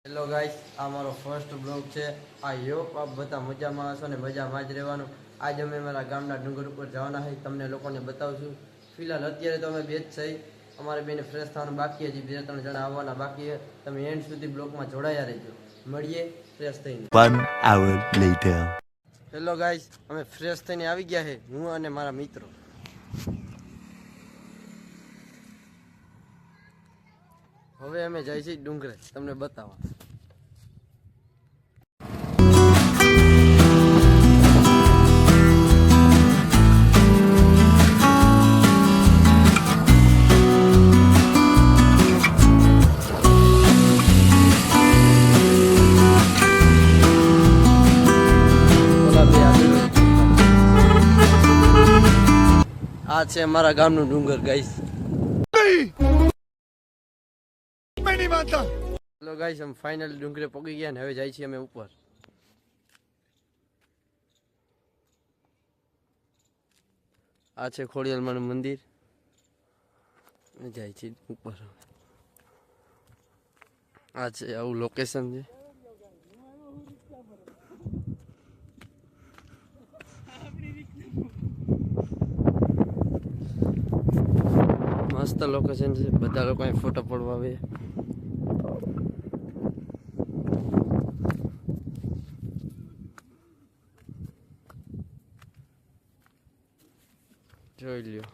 Hello guys, આ મારો first blog છે. આ હોપ આપ બધા મજામાં હશો ને મજામાં જ રહેવાનું. આજે અમે મારા ગામના ડુંગર ઉપર જવાના હોય, તમને લોકોને બતાવશું. ફિલહાલ અત્યારે તો અમે બે જ થઈ, અમારે બેને ફ્રેશ થવાનું બાકી, હજી 2-3 જણા આવવાના બાકી છે. તમે એન્ડ સુધી બ્લોગમાં જોડાયા રહેજો. મળીએ ફ્રેશ થઈને. 1 hour later. હેલો ગાઈસ, અમે ફ્રેશ થઈને આવી ગયા છે, હું અને મારા મિત્રો. હવે અમે જઈએ છીએ ડુંગરે, તમને બતાવવા. આ છે અમારા ગામનું ડુંગર ગાઈસ. હેલો ગાઈસ, અમે ફાઇનલી ડુંગરે પહોંચી ગયા ને હવે જાય છીએ અમે ઉપર. આ છે ખોડિયાલમાનું મંદિર, જાય છે ઉપર. આ છે આવું લોકેશન છે. મસ્ત લોકેશન છે, બધા લોકો અહીં ફોટો પડવા આવે. જોઈ લ્યો.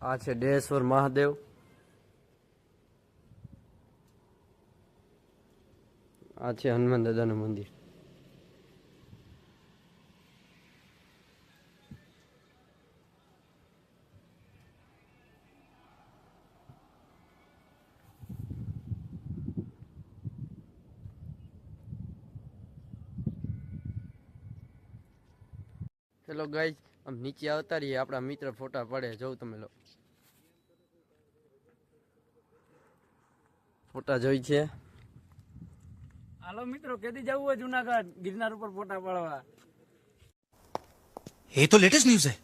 આ છે ડેશ્વર મહાદેવ. આ છે હનુમાન દાદાનું મંદિર. હેલો ગાઈસ, આમ નીચે આવતા રહીએ, આપણા મિત્ર ફોટા પડે. જોઉં તમે લો ફોટા જોઈ છે. હાલો મિત્રો, કેદી જવું હોય જુનાગઢ ગિરનાર ઉપર ફોટા પાડવા? ये तो लेटेस्ट न्यूज़ है.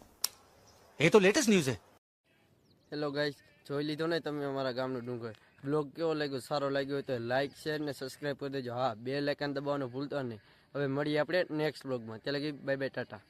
ये तो लेटेस्ट न्यूज़ है. હેલો ગાઈસ, જોઈ લીધો ને તમે અમારા ગામનો ડુંગર. બ્લોગ કેવો લાગ્યો? સારો લાગ્યો હોય તો લાઈક, શેર ને સબસ્ક્રાઈબ કરી દેજો. હા, બેલ આઇકન દબાવવાનું ભૂલતા નહીં. હવે મળીએ આપણે નેક્સ્ટ બ્લોગમાં. ત્યાં લગી બાય બાય, ટાટા.